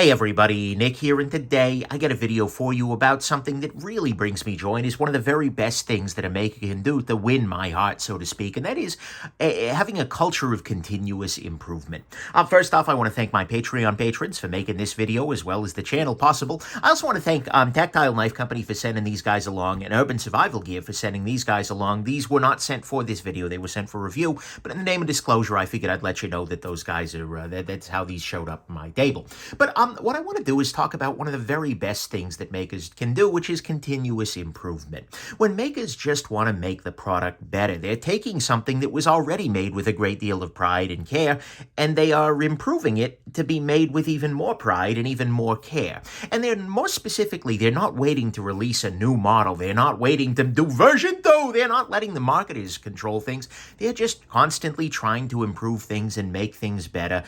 Hey everybody, Nick here, and today I got a video for you about something that really brings me joy and is one of the very best things that a maker can do to win my heart, so to speak, and that is having a culture of continuous improvement. First off, I want to thank my Patreon patrons for making this video as well as the channel possible. I also want to thank Tactile Knife Company for sending these guys along and Urban Survival Gear for sending these guys along. These were not sent for this video, they were sent for review, but in the name of disclosure, I figured I'd let you know that those guys are, that's how these showed up on my table. But what I want to do is talk about one of the very best things that makers can do, which is continuous improvement. When makers just want to make the product better, they're taking something that was already made with a great deal of pride and care, and they are improving it to be made with even more pride and even more care. And they're more specifically, they're not waiting to release a new model. They're not waiting to do version 2. They're not letting the marketers control things. They're just constantly trying to improve things and make things better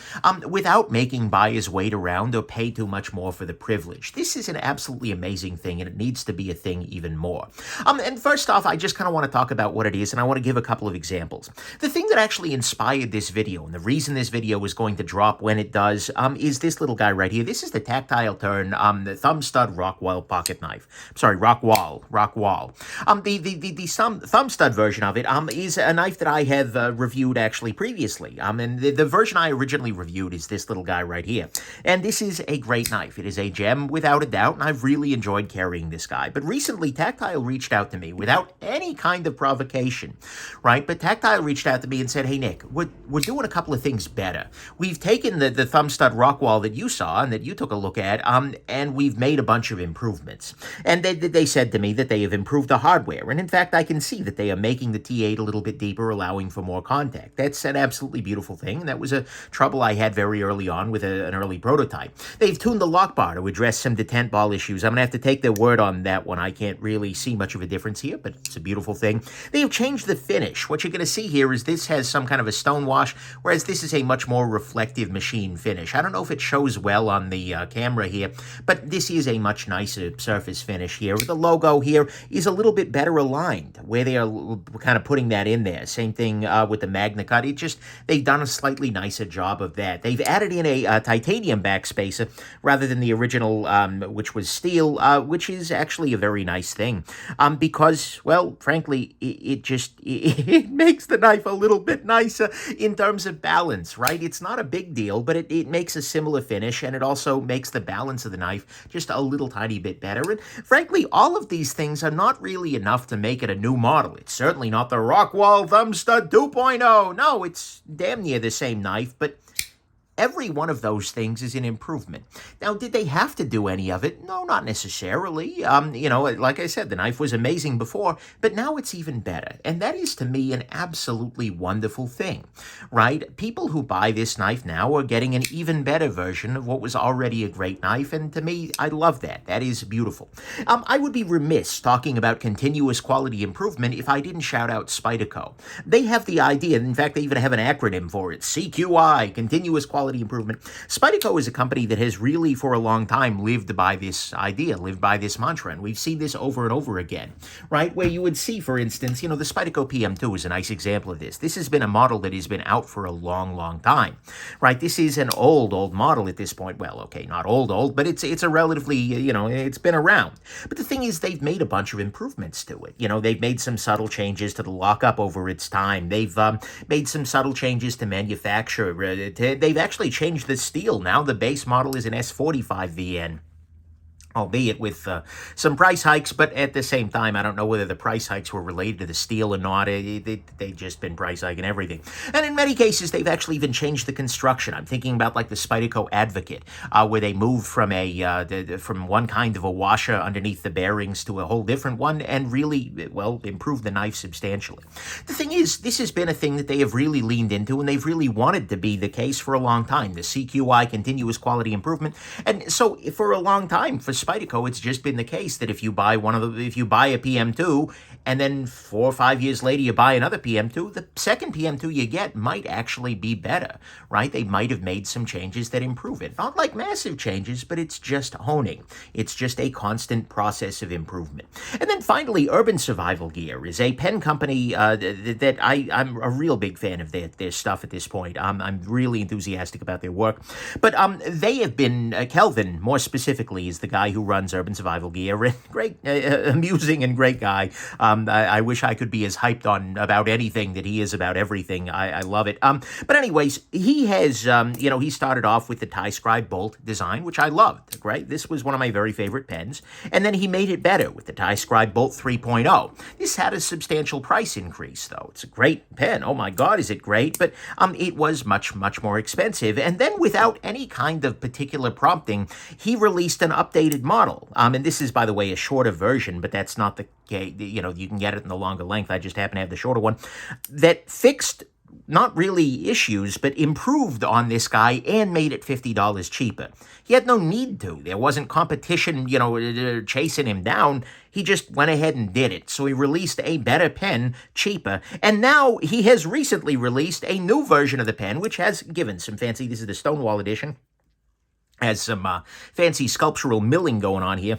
without making buyers wait around or pay too much more for the privilege. This is an absolutely amazing thing, and it needs to be a thing even more. And first off, I just kind of want to talk about what it is, and I want to give a couple of examples. The thing that actually inspired this video, and the reason this video is going to drop when it does, is this little guy right here. This is the Tactile Turn, the thumb stud Rockwall pocket knife. Sorry, Rockwall. The thumb stud version of it is a knife that I have reviewed actually previously. And the version I originally reviewed is this little guy right here. And this is a great knife. It is a gem without a doubt, and I've really enjoyed carrying this guy. But recently, Tactile reached out to me without any kind of provocation, right? But Tactile reached out to me and said, hey, Nick, we're doing a couple of things better. We've taken the thumb stud Rockwall that you saw and that you took a look at, and we've made a bunch of improvements. And they said to me that they have improved the hardware. And in fact, I can see that they are making the T8 a little bit deeper, allowing for more contact. That's an absolutely beautiful thing, and that was a trouble I had very early on with an early prototype. They've tuned the lock bar to address some detent ball issues. I'm going to have to take their word on that one. I can't really see much of a difference here, but it's a beautiful thing. They have changed the finish. What you're going to see here is this has some kind of a stone wash, whereas this is a much more reflective machine finish. I don't know if it shows well on the camera here, but this is a much nicer surface finish here. The logo here is a little bit better aligned, where they are kind of putting that in there. Same thing with the Magna Cut. They've done a slightly nicer job of that. They've added in a titanium backspacer rather than the original, which was steel, which is actually a very nice thing, because, well, frankly, it makes the knife a little bit nicer in terms of balance, right? It's not a big deal, but it makes a similar finish, and it also makes the balance of the knife just a little tiny bit better. And frankly, all of these things are not really enough to make it a new model. It's certainly not the Rockwall Thumb Stud 2.0. No, it's damn near the same knife, but every one of those things is an improvement. Now, did they have to do any of it? No, not necessarily. Like I said, the knife was amazing before, but now it's even better. And that is, to me, an absolutely wonderful thing, right? People who buy this knife now are getting an even better version of what was already a great knife, and to me, I love that. That is beautiful. I would be remiss talking about continuous quality improvement if I didn't shout out Spyderco. They have the idea, in fact, they even have an acronym for it, CQI, Continuous Quality Improvement. Spyderco is a company that has really, for a long time, lived by this idea, lived by this mantra, and we've seen this over and over again, right? Where you would see, for instance, the Spyderco PM2 is a nice example of this. This has been a model that has been out for a long, long time, right? This is an old model at this point. Well, okay, not old, but it's a relatively, it's been around. But the thing is, they've made a bunch of improvements to it. They've made some subtle changes to the lockup over its time. They've made some subtle changes to manufacture. They've actually changed the steel. Now the base model is an S45 VN. Albeit with some price hikes, but at the same time, I don't know whether the price hikes were related to the steel or not. They've just been price hiking everything. And in many cases, they've actually even changed the construction. I'm thinking about like the Spyderco Advocate, where they moved from from one kind of a washer underneath the bearings to a whole different one and really, well, improved the knife substantially. The thing is, this has been a thing that they have really leaned into, and they've really wanted to be the case for a long time, the CQI, Continuous Quality Improvement. And so for a long time, for Spyderco, it's just been the case that if you buy if you buy a PM2 and then 4 or 5 years later you buy another PM2, the second PM2 you get might actually be better, right? They might have made some changes that improve it. Not like massive changes, but it's just honing. It's just a constant process of improvement. And then finally, Urban Survival Gear is a pen company that I'm a real big fan of their stuff at this point. I'm really enthusiastic about their work. But they have been, Kelvin, more specifically, is the guy who runs Urban Survival Gear. Great, amusing and great guy. I wish I could be as hyped on about anything that he is about everything. I love it. But anyways, he has, he started off with the tie scribe bolt design, which I loved, right? This was one of my very favorite pens. And then he made it better with the tie scribe bolt 3.0. This had a substantial price increase, though. It's a great pen. Oh my God, is it great? But it was much, much more expensive. And then without any kind of particular prompting, he released an updated model. And this is, by the way, a shorter version, but that's not the case. You can get it in the longer length. I just happen to have the shorter one that fixed not really issues, but improved on this guy and made it $50 cheaper. He had no need to. There wasn't competition, chasing him down. He just went ahead and did it. So he released a better pen, cheaper. And now he has recently released a new version of the pen, which has given some fancy, this is the Stonewall edition, has some fancy sculptural milling going on here.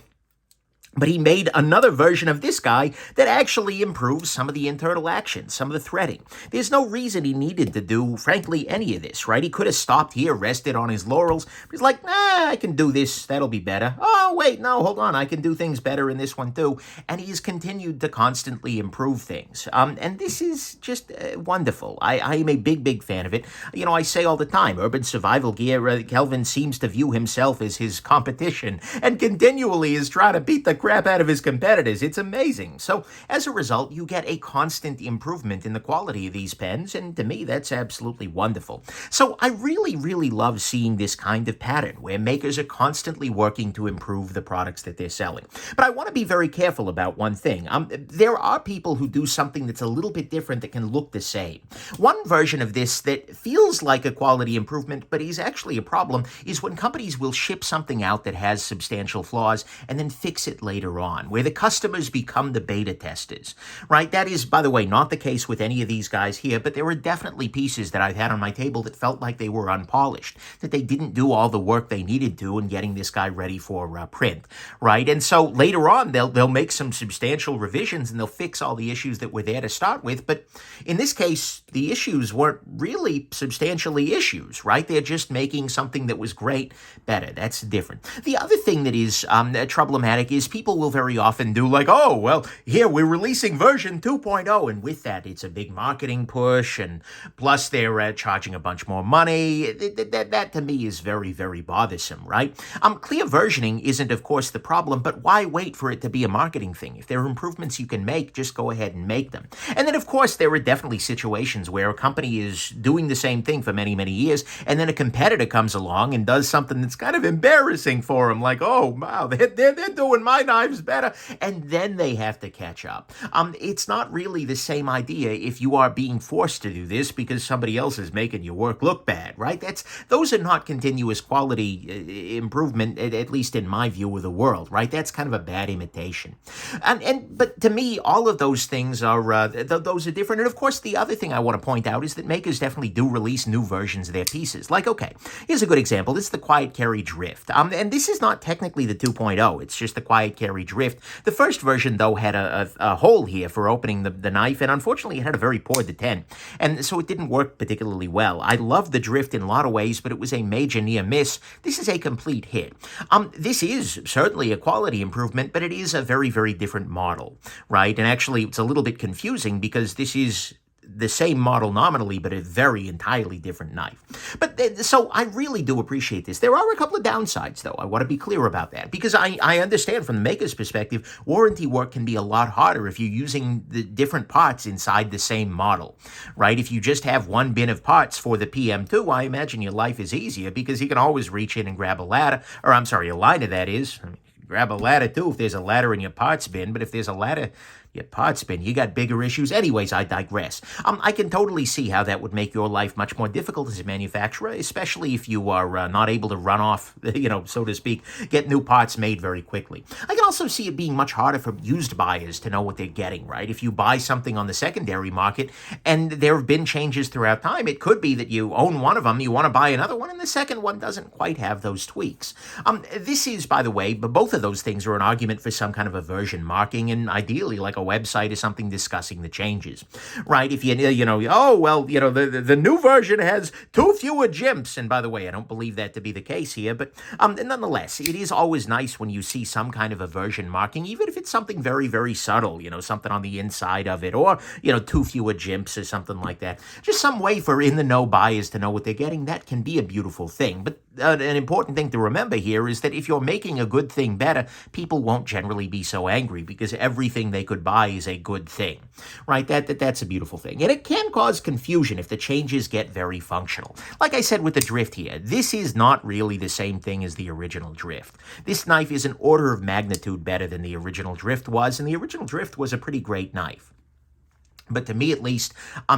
But he made another version of this guy that actually improves some of the internal actions, some of the threading. There's no reason he needed to do, frankly, any of this, right? He could have stopped here, rested on his laurels. He's like, I can do this. That'll be better. Oh, wait, no, hold on. I can do things better in this one, too. And he's continued to constantly improve things. And this is just wonderful. I am a big, big fan of it. I say all the time, Urban Survival Gear, Kelvin seems to view himself as his competition and continually is trying to beat the crap out of his competitors. It's amazing. So as a result, you get a constant improvement in the quality of these pens, and to me, that's absolutely wonderful. So I really, really love seeing this kind of pattern where makers are constantly working to improve the products that they're selling. But I want to be very careful about one thing. There are people who do something that's a little bit different that can look the same. One version of this that feels like a quality improvement, but is actually a problem, is when companies will ship something out that has substantial flaws and then fix it later on, where the customers become the beta testers, right? That is, by the way, not the case with any of these guys here, but there were definitely pieces that I've had on my table that felt like they were unpolished, that they didn't do all the work they needed to in getting this guy ready for print, right? And so later on, they'll make some substantial revisions and they'll fix all the issues that were there to start with. But in this case, the issues weren't really substantially issues, right? They're just making something that was great better. That's different. The other thing that is problematic is people will very often do like, oh, well, here we're releasing version 2.0. And with that, it's a big marketing push. And plus they're charging a bunch more money. That to me is very, very bothersome, right? Clear versioning isn't, of course, the problem, but why wait for it to be a marketing thing? If there are improvements you can make, just go ahead and make them. And then, of course, there are definitely situations where a company is doing the same thing for many, many years, and then a competitor comes along and does something that's kind of embarrassing for them, like, oh, wow, they're doing my knives better, and then they have to catch up. It's not really the same idea if you are being forced to do this because somebody else is making your work look bad, right? Those are not continuous quality improvement, at least in my view of the world, right? That's kind of a bad imitation. But to me, all of those things are those are different. And of course, the other thing I want to point out is that makers definitely do release new versions of their pieces. Like, okay, here's a good example. This is the Quiet Carry Drift. And this is not technically the 2.0. It's just the Quiet Carry Drift. The first version, though, had a hole here for opening the knife, and unfortunately, it had a very poor detent. And so it didn't work particularly well. I love the Drift in a lot of ways, but it was a major near miss. This is a complete hit. This is certainly a quality improvement, but it is a very, very different model, right? And actually, it's a little bit confusing because this is the same model nominally, but a very entirely different knife. But so I really do appreciate this. There are a couple of downsides, though. I want to be clear about that because I understand from the maker's perspective, warranty work can be a lot harder if you're using the different parts inside the same model, right? If you just have one bin of parts for the PM2, I imagine your life is easier because you can always reach in and grab a ladder, or I'm sorry, a liner, that is. Grab a ladder, too, if there's a ladder in your parts bin, but if there's a ladder Your pot spin, you got bigger issues. Anyways, I digress. I can totally see how that would make your life much more difficult as a manufacturer, especially if you are not able to run off, so to speak, get new parts made very quickly. I can also see it being much harder for used buyers to know what they're getting, right? If you buy something on the secondary market and there have been changes throughout time, it could be that you own one of them, you want to buy another one, and the second one doesn't quite have those tweaks. This is, by the way, but both of those things are an argument for some kind of a version marking, and ideally like a website or something discussing the changes, right? If the new version has 2 fewer jimps, and by the way, I don't believe that to be the case here, but nonetheless, it is always nice when you see some kind of a version marking, even if it's something very, very subtle, something on the inside of it, or, 2 fewer jimps or something like that. Just some way for in-the-know buyers to know what they're getting. That can be a beautiful thing, but an important thing to remember here is that if you're making a good thing better, people won't generally be so angry because everything they could buy is a good thing, right? That's a beautiful thing. And it can cause confusion if the changes get very functional. Like I said with the drift here, this is not really the same thing as the original drift. This knife is an order of magnitude better than the original drift was, and the original drift was a pretty great knife. But to me, at least,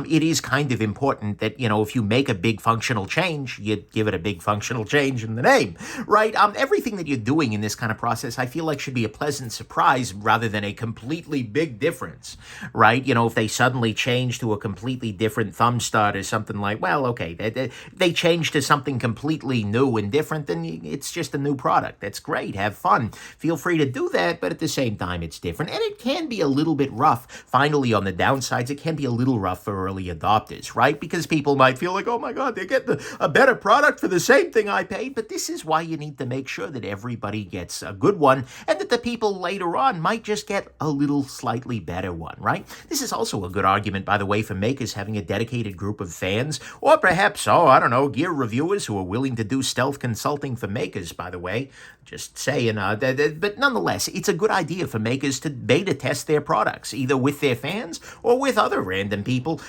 it is kind of important that, if you make a big functional change, you give it a big functional change in the name, right? Everything that you're doing in this kind of process, I feel like should be a pleasant surprise rather than a completely big difference, right? If they suddenly change to a completely different thumb stud or something like, well, okay, they change to something completely new and different, then it's just a new product. That's great. Have fun. Feel free to do that, but at the same time, it's different. And it can be a little bit rough, finally, on the downside. It can be a little rough for early adopters, right? Because people might feel like, oh my God, they're getting a better product for the same thing I paid. But this is why you need to make sure that everybody gets a good one and that the people later on might just get a little slightly better one, right? This is also a good argument, by the way, for makers having a dedicated group of fans or perhaps, gear reviewers who are willing to do stealth consulting for makers, by the way. Just saying, but nonetheless, it's a good idea for makers to beta test their products, either with their fans or with other random people,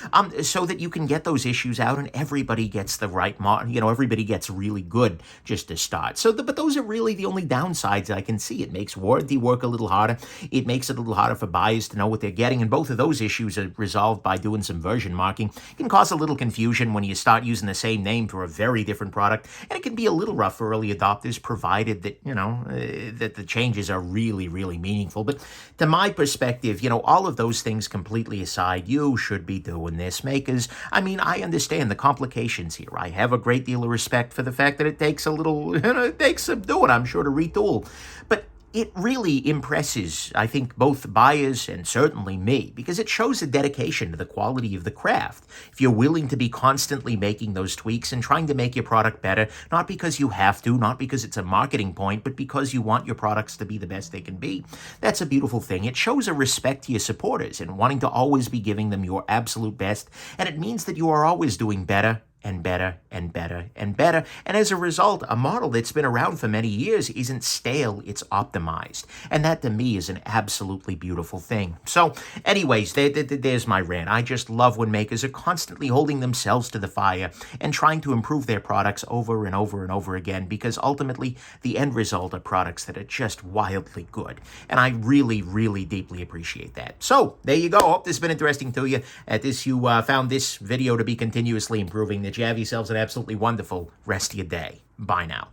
so that you can get those issues out and everybody gets the right, everybody gets really good just to start. But those are really the only downsides I can see. It makes warranty work a little harder. It makes it a little harder for buyers to know what they're getting, and both of those issues are resolved by doing some version marking. It can cause a little confusion when you start using the same name for a very different product, and it can be a little rough for early adopters, provided that that the changes are really, really meaningful. But to my perspective, all of those things completely aside, you should be doing this, makers. I mean, I understand the complications here. I have a great deal of respect for the fact that it takes it takes some doing, I'm sure, to retool. But it really impresses, I think, both buyers and certainly me, because it shows a dedication to the quality of the craft. If you're willing to be constantly making those tweaks and trying to make your product better, not because you have to, not because it's a marketing point, but because you want your products to be the best they can be, that's a beautiful thing. It shows a respect to your supporters and wanting to always be giving them your absolute best, and it means that you are always doing better and better and better and better. And as a result, a model that's been around for many years isn't stale, it's optimized. And that to me is an absolutely beautiful thing. So anyways, there's my rant. I just love when makers are constantly holding themselves to the fire and trying to improve their products over and over and over again, because ultimately the end result are products that are just wildly good. And I really, really deeply appreciate that. So there you go. Hope this has been interesting to you. You found this video to be continuously improving. That you have yourselves an absolutely wonderful rest of your day. Bye now.